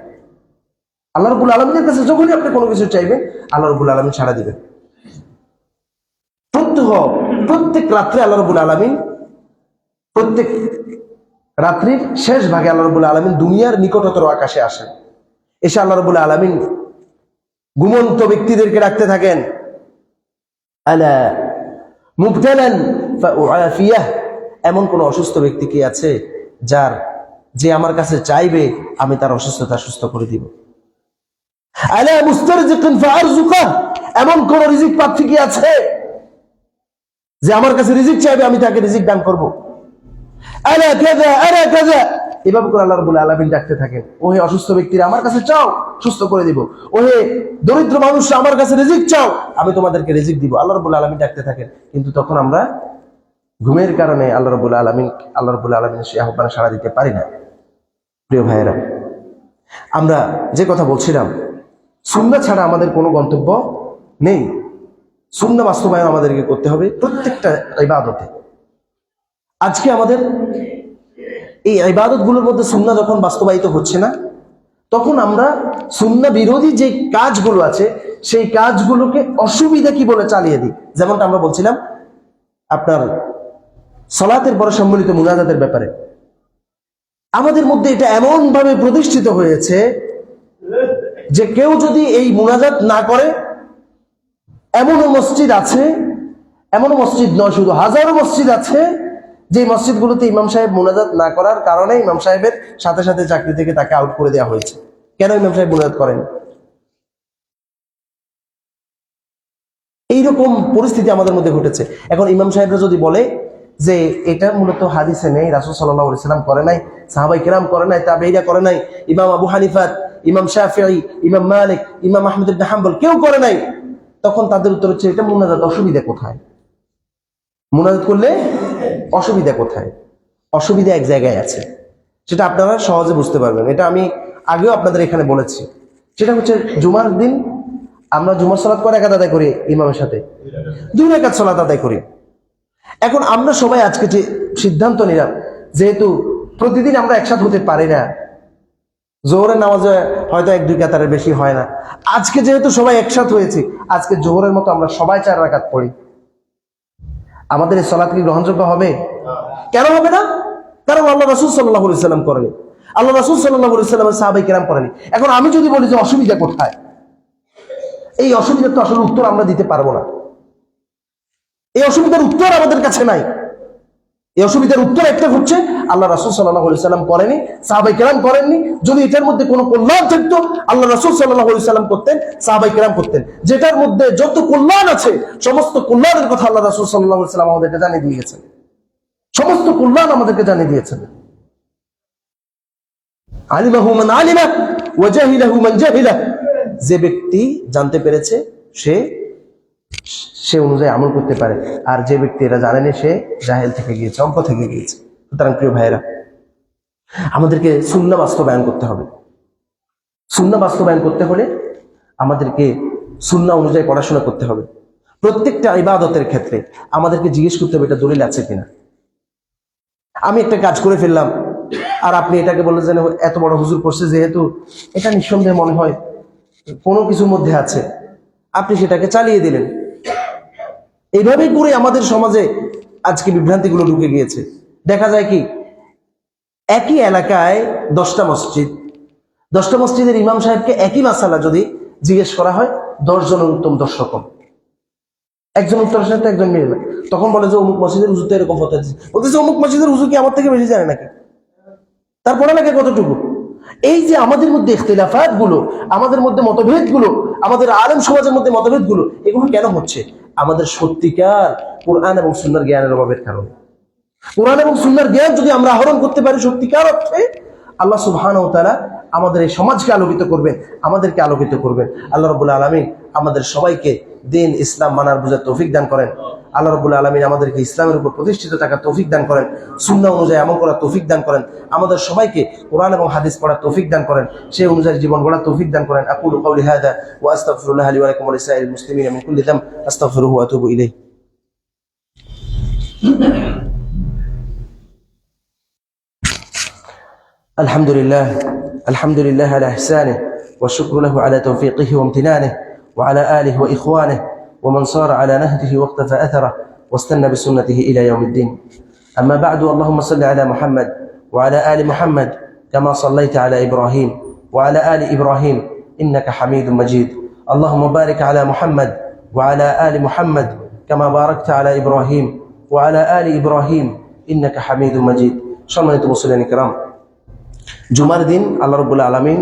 আল্লাহ রাব্বুল আলামিনের কাছে যখনই আপনি কোনো কিছু চাইবেন আল্লাহ রাব্বুল আলামিন সাড়া দিবেন প্রত্যেক রাত্রে আল্লাহ রাব্বুল আলামিন প্রত্যেক রাত্রির শেষ ভাগে আল্লাহ রাব্বুল আলামিন দুনিয়ার নিকটতর আকাশে আসেন এসে আল্লাহ রাব্বুল আলামিন ঘুমন্ত ব্যক্তিদেরকে ডাকতে থাকেন আলা মুবতালান ফাউআফিয়াহ এমন কোন অসুস্থ ব্যক্তি কি আছে যে আমার কাছে চাইবে আমি তার অসুস্থতা সুস্থ করে দিব আলা মুস্তারজিকিন ফাআরযুকাহ এমন কোন রিজিক প্রার্থী কি আছে যে আমার কাছে রিজিক চাইবে আমি তাকে রিজিক দান করব আলা কাযা এভাবে করে আল্লাহ রাব্বুল আলামিন ডাকতে থাকেন ওহে অসুস্থ ব্যক্তিরা আমার কাছে চাও সুস্থ করে দিব ওহে দরিদ্র মানুষরা আমার কাছে রিজিক চাও আমি তোমাদেরকে রিজিক দিব আল্লাহ রাব্বুল আলামিন ডাকতে থাকেন কিন্তু তখন আমরা ঘুমের কারণে আল্লাহ রাব্বুল আলামিন সেই আহ্বানে সাড়া দিতে পারি না প্রিয় ভাইয়েরা আমরা যে কথা বলছিলাম সুন্নাহ ছাড়া আমাদের কোনো গন্তব্য নেই সুন্নাহ বাস্তবায়ন আমাদেরকে করতে হবে প্রত্যেকটা ইবাদতে আজকে আমাদের এই ইবাদতগুলোর মধ্যে সুন্নাহ যখন বাস্তবায়িত হচ্ছে না তখন আমরা সুন্নাহ বিরোধী যে কাজগুলো আছে সেই কাজগুলোকে অসুবিধা কি বলে চালিয়ে দিই যেমনটা আমরা বলছিলাম আপনার সালাতের পরে সম্মিলিত মুনাজাতের ব্যাপারে আমাদের মধ্যে এটা এমন ভাবে প্রতিষ্ঠিত হয়েছে যে কেউ যদি এই মুনাজাত না করে এমনও মসজিদ আছে এমনও মসজিদ নয় শুধু হাজারো মসজিদ আছে যে মসজিদগুলোতে ইমাম সাহেব মুনাজাত না করার কারণে ইমাম সাহেবের সাথে সাথে চাকরি থেকে তাকে আউট করে দেওয়া হয়েছে কেন ইমাম সাহেব মুনাজাত করেন এইরকম পরিস্থিতি আমাদের মধ্যে ঘটেছে এখন ইমাম সাহেবরা যদি বলে যে এটা মূলত হাদিসে নেই রাসূল সাল্লাল্লাহু আলাইহি সাল্লাম করে নাই সাহাবায়ে কেরাম করে নাই তাবেঈরা করে নাই ইমাম আবু হানিফা ইমাম শাফিঈ ইমাম মালিক ইমাম আহমদ ইবনে হাম্বল কেউ করে নাই তখন তাদের উত্তর হচ্ছে এটা মুনাজাত অসুবিধা কোথায় মুনাজাত করলে অসুবিধা কোথায় অসুবিধা এক জায়গায় আছে সেটা আপনারা সহজে বুঝতে পারবেন এটা আমি আগেও আপনাদের এখানে বলেছি সেটা হচ্ছে জুমার দিন আমরা জুমার সালাত কয় রাকাত আদায় করি ইমামের সাথে 2 রাকাত সালাত আদায় করি এখন আমরা সবাই আজকে যে সিদ্ধান্ত নিলাম যেহেতু প্রতিদিন আমরা একসাথে হতে পারি না জোহরের নামাজে হয়তো 1-2 কাতারের বেশি হয় না আজকে যেহেতু সবাই একসাথে হয়েছে আজকে জোহরের মতো আমরা সবাই 4 রাকাত পড়ি আমাদের এই সালাত কি গ্রহণযোগ্য হবে কেন হবে না কারণ আল্লাহ রাসূল সাল্লাল্লাহু আলাইহি সাল্লাম করেনি আল্লাহ রাসূল সাল্লাল্লাহু আলাইহি সাল্লামের সাহাবায়ে কেরাম করেনি এখন আমি যদি বলি যে অসুবিধা কোথায় এই অসুবিধার তো আসলে উত্তর আমরা দিতে পারবো না এই অসুবিধার উত্তর আমাদের কাছে নাই এই অসুবিধার উত্তর একটা হচ্ছে আল্লাহ রাসূল সাল্লাল্লাহু আলাইহি সাল্লাম করেনি সাহাবায়ে কেরাম করেননি যদি এটার মধ্যে কোনো কল্যাণ থাকতো আল্লাহ রাসূল সাল্লাল্লাহু আলাইহি সাল্লাম করতেন সাহাবায়ে কেরাম করতেন যেটার মধ্যে যত কল্যাণ আছে সমস্ত কল্যাণের কথা আল্লাহ রাসূল সাল্লাল্লাহু আলাইহি সাল্লাম আমাদেরকে জানিয়ে দিয়েছেন সমস্ত কল্যাণ আমাদেরকে জানিয়ে দিয়েছেন আলিমাহু মান আলিমা ওয়া জাহিলাহু মান জাহিলা যে ব্যক্তি জানতে পেরেছে সে অনুযায়ী আমল করতে পারে আর যে ব্যক্তি এটা জানেনি সে জাহেল থেকে গিয়েছে অজ্ঞ থেকে গিয়েছে সুতরাং প্রিয় ভাইয়েরা আমাদেরকে সুন্নাহ বাস্তবায়ন করতে হবে সুন্নাহ বাস্তবায়ন করতে হলে আমাদেরকে সুন্নাহ অনুযায়ী পড়াশোনা করতে হবে প্রত্যেকটা ইবাদতের ক্ষেত্রে আমাদেরকে জিজ্ঞেস করতে হবে এটা দলিল আছে কিনা আমি একটা কাজ করে ফেললাম আর আপনি এটাকে বলে যেন এত বড় হুজুর করছে যেহেতু এটা নিঃসন্দেহে মনে হয় কোনো কিছুর মধ্যে আছে আপনি সেটাকে চালিয়ে দিলেন এইভাবেই করে আমাদের সমাজে আজকে বিভ্রান্তিগুলো ঢুকে গিয়েছে দেখা যায় কি একই এলাকায় 10টা মসজিদ, 10টা মসজিদের ইমাম সাহেবকে একই মাসালা যদি জিজ্ঞেস করা হয় 10 জনের উত্তম 10 রকম। একজন উত্তরের সাথে একজন মিলে না। তখন বলে যে অমুক মসজিদের হুজুর তো এরকম কথা দিচ্ছে, বলতেছে অমুক মসজিদের হুজুর কি আমার থেকে বেশি জানে নাকি? তার পড়ালেখা কতটুকু? এই যে আমাদের মধ্যে ইখতিলাফাত গুলো, আমাদের মধ্যে মতভেদ গুলো, আমাদের আলেম সমাজের মধ্যে মতভেদ গুলো, এগুলো কেন হচ্ছে? আমাদের সত্যিকার কোরআন এবং সুন্নাহর জ্ঞানের অভাবের কারণে। কোরআন এবং সুন্নাহর জ্ঞান যদি আমরা আহরণ করতে পারি সত্যিকার অর্থে, আল্লাহ সুবহানাহু ওয়া তাআলা আমাদের এই সমাজকে আলোকিত করবেন, আমাদেরকে আলোকিত করবেন। আল্লাহ রাব্বুল আলামিন আমাদের সবাইকে দ্বীন ইসলাম মানার বুঝার তৌফিক দান করেন। আল্লাহ রাব্বুল আলামিন আমাদেরকে ইসলামের উপর প্রতিষ্ঠিত থাকার তৌফিক দান করেন, সুন্নাহ অনুযায়ী আমল করার তৌফিক দান করেন, আমাদের সবাইকে কোরআন এবং হাদিস পড়ার তৌফিক দান করেন, সেই অনুযায়ী জীবন গড়ার তৌফিক দান করেন। আকুলু কাউলি হাযা ওয়া আস্তাগফিরুল্লাহ লি ওয়া লাকুম ওয়া লিসাইরিল মুসলিমিনা মিন কুল্লি যামব আস্তাগফিরুহু ওয়া আতুবু ইলাইহি। الحمد لله على إحسانه والشكر له على توفيقه وامتنانه وعلى آله وإخوانه ومن صار على نهجه واقتفى أثره واستنى بسنته إلى يوم الدين. أما بعد، اللهم صل على محمد وعلى آل محمد كما صليت على إبراهيم وعلى آل إبراهيم إنك حميد مجيد. اللهم بارك على محمد وعلى آل محمد كما باركت على إبراهيم وعلى آل إبراهيم إنك حميد مجيد. সম্মানিত মুসলিম کرام, জুমার দিন আল্লাহ রাব্বুল আলামিন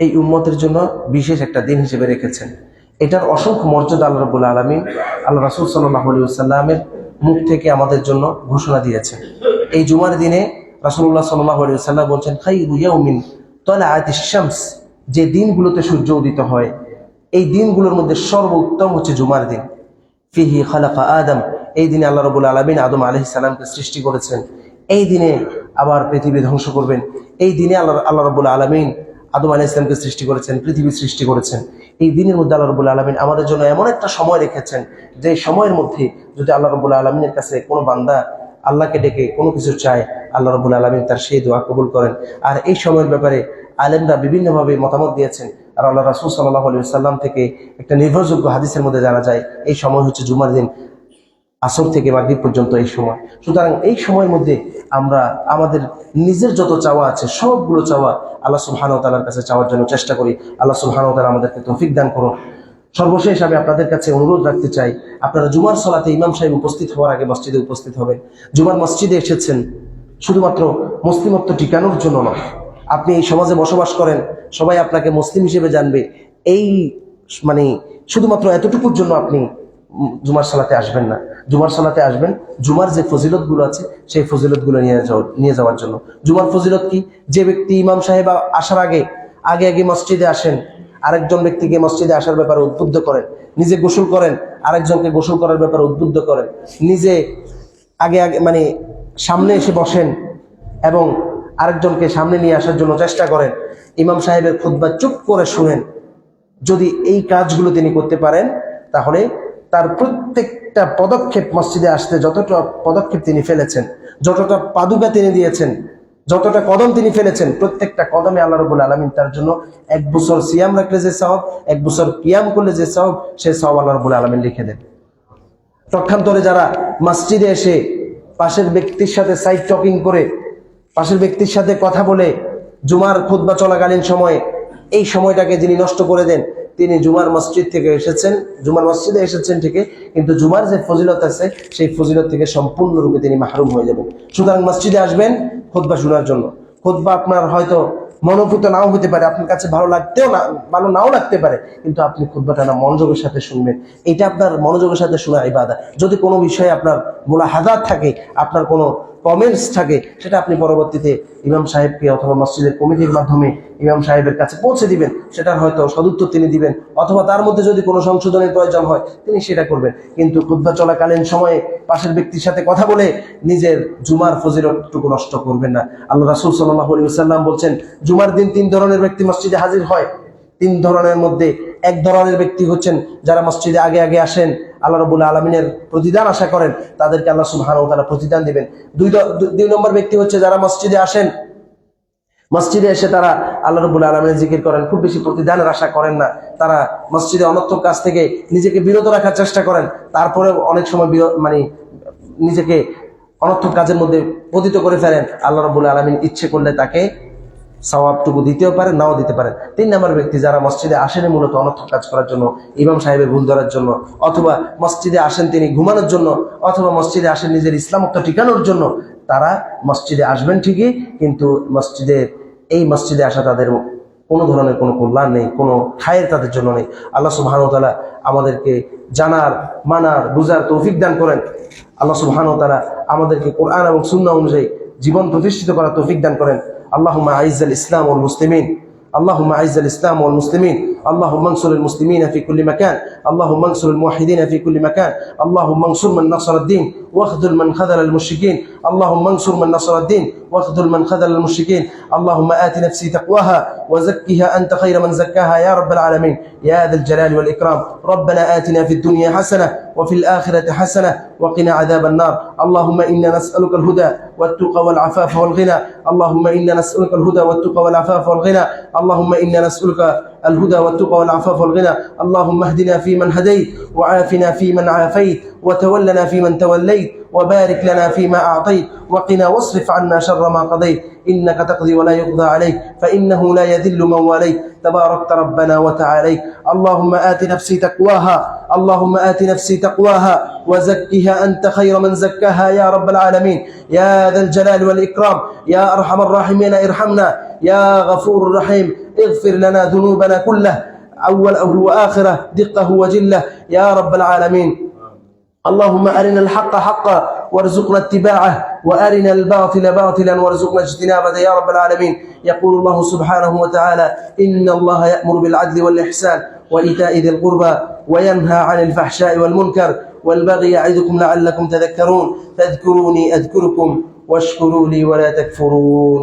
এই উম্মতের জন্য বিশেষ একটা দিন হিসেবে রেখেছেন। এটার অসংখ্য মর্যাদা আল্লাহ রাব্বুল আলামিন আল্লাহ রাসূল সাল্লাল্লাহু আলাইহি ওয়াসাল্লামের মুখ থেকে আমাদের জন্য ঘোষণা দিয়েছেন। এই জুমার দিনে রাসূলুল্লাহ সাল্লাল্লাহু আলাইহি ওয়াসাল্লাম বলেন, খাইরু ইয়াউমিন তালাআতিশ শামস, যে দিনগুলোতে সূর্য উদিত হয় এই দিনগুলোর মধ্যে সর্বোত্তম হচ্ছে জুমার দিন। ফিহি খালাকা আদম, এই দিনে আল্লাহ রাব্বুল আলামিন আদম আলাইহিস সালামকে সৃষ্টি করেছেন। এই দিনে আবার পৃথিবী ধ্বংস করবেন। এই দিনে আল্লাহ রাব্বুল আলামিন আদম আলাইহিস সালামকে সৃষ্টি করেছেন, পৃথিবী সৃষ্টি করেছেন। এই দিনের মধ্যে আল্লাহ রাব্বুল আলামিন আমাদের জন্য এমন একটা সময় রেখেছেন, যে সময়ের মধ্যে যদি আল্লাহ রাব্বুল আলামিনের কাছে কোনো বান্দা আল্লাহকে ডেকে কোনো কিছু চায়, আল্লাহ রাব্বুল আলামিন তার সেই দোয়া কবুল করেন। আর এই সময়ের ব্যাপারে আলেমরা বিভিন্নভাবে মতামত দিয়েছেন। আর আল্লাহ রাসূল সাল্লাল্লাহু আলাইহি ওয়াসাল্লাম থেকে একটা নির্ভরযোগ্য হাদিসের মধ্যে জানা যায় এই সময় হচ্ছে জুমার দিন, আসর থেকে মাগরিব পর্যন্ত এই সময়। সুতরাং এই সময়ের মধ্যে আমরা আমাদের নিজের যত চাওয়া আছে সবগুলো চাওয়া আল্লাহ সুবহানাহু ওয়া তাআলার কাছে চাওয়ার জন্য চেষ্টা করি। আল্লাহ সুবহানাহু ওয়া তাআলা আমাদেরকে তৌফিক দান করুন। সর্বশেষ আমি আপনাদের কাছে অনুরোধ রাখতে চাই, আপনারা জুমার সালাতে ইমাম সাহেব উপস্থিত হওয়ার আগে মসজিদে উপস্থিত হবেন। জুমার মসজিদে এসেছেন শুধুমাত্র মুসলিমত্ব টিকানোর জন্য নয়। আপনি এই সমাজে বসবাস করেন, সবাই আপনাকে মুসলিম হিসেবে জানবে, এই মানে শুধুমাত্র এতটুকুর জন্য আপনি জুমার সালাতে আসবেন না। জুমার সালাতে আসবেন জুমার যে ফজিলতগুলো আছে সেই ফজিলতগুলো নিয়ে যাওয়ার জন্য। জুমার ফজিলত কি? যে ব্যক্তি ইমাম সাহেব আসার আগে আগে মসজিদে আসেন, আরেকজন ব্যক্তিকে মসজিদে আসার ব্যাপারে উদ্বুদ্ধ করেন, নিজে গোসল করেন, আরেকজনকে গোসল করার ব্যাপারে উদ্বুদ্ধ করেন, নিজে আগে মানে সামনে এসে বসেন এবং আরেকজনকে সামনে নিয়ে আসার জন্য চেষ্টা করেন, ইমাম সাহেবের খুতবা চুপ করে শুনেন। যদি এই কাজগুলো তিনি করতে পারেন, তাহলে তার প্রত্যেকটা পদক্ষেপ মসজিদে আসতে যতটা পদক্ষেপ তিনি ফেলেছেন, যতটা পাদুকা তিনি দিয়েছেন, যতটা কদম তিনি ফেলেছেন, প্রত্যেকটা কদমে আল্লাহ রাব্বুল আলামিন তার জন্য 1 বছর সিয়াম রাখলে যে সওয়াব, 1 বছর কিয়াম করলে যে সওয়াব, সেই সওয়াব আল্লাহ রাব্বুল আলামিন লিখে দেন। পক্ষান্তরে যারা মসজিদে এসে পাশের ব্যক্তির সাথে সাইড টকিং করে, পাশের ব্যক্তির সাথে কথা বলে জুমার খুতবা চলাকালীন সময়ে এই সময়টাকে যিনি নষ্ট করে দেন, তিনি জুমার মসজিদ থেকে এসেছেন, জুমার মসজিদে এসেছেন ঠিকই, কিন্তু জুমার যে ফজিলত আছে সেই ফজিলত থেকে সম্পূর্ণরূপে তিনি মাহরুম হয়ে যাবেন। সুতরাং মসজিদে আসবেন খুতবা শোনার জন্য। খুতবা আপনার হয়তো মনোভূত নাও হতে পারে, আপনার কাছে ভালো নাও লাগতে পারে, কিন্তু আপনি খুতবাটা না মনোযোগের সাথে শুনবেন। এটা আপনার মনোযোগের সাথে শোনা ইবাদত। যদি কোনো বিষয়ে আপনার মুলাহাজাত থাকে, আপনার কোনো কমেন্টস থাকে, সেটা আপনি পরবর্তীতে ইমাম সাহেবকে অথবা মসজিদের কমিটির মাধ্যমে ইমাম সাহেবের কাছে পৌঁছে দিবেন। সেটার হয়তো সদুত্তর তিনি দিবেন, অথবা তার মধ্যে যদি কোনো সংশোধনের প্রয়োজন হয় তিনি সেটা করবেন। কিন্তু খুতবা চলাকালীন সময়ে পাশের ব্যক্তির সাথে কথা বলে নিজের জুমার ফজিলতটুকু নষ্ট করবেন না। আল্লাহ রাসূল সাল্লাল্লাহু আলাইহি ওয়াসাল্লাম বলছেন, জুমার দিন 3 ধরনের ব্যক্তি মসজিদে হাজির হয়। 3 ধরনের মধ্যে এক ধরনের ব্যক্তি হচ্ছেন যারা মসজিদে আগে আসেন, আল্লাহ রাব্বুল আলামিনের প্রতিদান আশা করেন, তাদেরকে আল্লাহ সুবহানাহু ওয়া তাআলা প্রতিদান দিবেন। 2 নম্বর ব্যক্তি হচ্ছে যারা মসজিদে আসেন, মসজিদে এসে তারা আল্লাহ রাব্বুল আলামিনের জিকির করেন, খুব বেশি প্রতিদানের আশা করেন না। তারা মসজিদে অনর্থক কাজ থেকে নিজেকে বিরত রাখার চেষ্টা করেন, তারপরে অনেক সময় মানে নিজেকে অনর্থক কাজের মধ্যে পতিত করে ফেলেন, আল্লাহ রাব্বুল আলামিন ইচ্ছে করলে তাকে সওয়াবটুকু দিতেও পারেন, নাও দিতে পারেন। 3 নম্বর ব্যক্তি যারা মসজিদে আসেনি মূলত অনর্থক কাজ করার জন্য, ইমাম সাহেবের ভুল ধরার জন্য, অথবা মসজিদে আসেন তিনি ঘুমানোর জন্য, অথবা মসজিদে আসেন নিজের ইসলামত্ব টিকানোর জন্য, তারা মসজিদে আসবেন ঠিকই, কিন্তু এই মসজিদে আসা তাদের কোনো ধরনের কোনো কল্যাণ নেই, কোনো খায়ের তাদের জন্য নেই। আল্লাহ সুবহানাহু ওয়া তাআলা আমাদেরকে জানার, মানার, বুঝার তৌফিক দান করেন। আল্লাহ সুবহানাহু ওয়া তাআলা আমাদেরকে কোরআন এবং সুন্নাহ অনুযায়ী জীবন প্রতিষ্ঠিত করার তৌফিক দান করেন। আল্লাহুম্মা আইজ্জাল ইসলাম ওয়াল মুসলিমিন, اللهم اعز الاسلام والمسلمين، اللهم انصر المسلمين في كل مكان، اللهم انصر الموحدين في كل مكان، اللهم انصر من نصر الدين واخذل من خذل المشركين، اللهم انصر من نصر الدين واخذل من خذل المشركين. اللهم آت نفسي تقواها وزكها أنت خير من زكاها يا رب العالمين يا ذا الجلال والإكرام. ربنا آتنا في الدنيا حسنة وفي الآخرة حسنة وقنا عذاب النار. اللهم إنا نسألك الهدى والتقى والعفاف والغنى، اللهم إنا نسألك الهدى والتقى والعفاف والغنى، اللهم إنا نسألك الهدى والتقى والعفاف والغنى. اللهم اهدنا فيمن هديت وعافنا فيمن عافيت وتولنا فيمن توليت وبارك لنا فيما أعطيت وقنا واصرف عنا شر ما قضيت، إنك تقضي ولا يقضى عليك فإنه لا يذل من واليت تباركت ربنا وتعاليت. اللهم آت نفسي تقواها، اللهم آت نفسي تقواها وزكها أنت خير من زكاها يا رب العالمين يا ذا الجلال والإكرام. يا أرحم الراحمين ارحمنا، يا غفور رحيم اغفر لنا ذنوبنا كله أوله وآخره دقه وجله يا رب العالمين. اللهم أرنا الحق حقا وارزقنا اتباعه وأرنا الباطل باطلا وارزقنا اجتنابه يا رب العالمين. يقول الله سبحانه وتعالى إن الله يأمر بالعدل والإحسان وإيتاء ذي القربى وينهى عن الفحشاء والمنكر والبغي يعظكم لعلكم تذكرون. فاذكروني أذكركم واشكروا لي ولا تكفرون.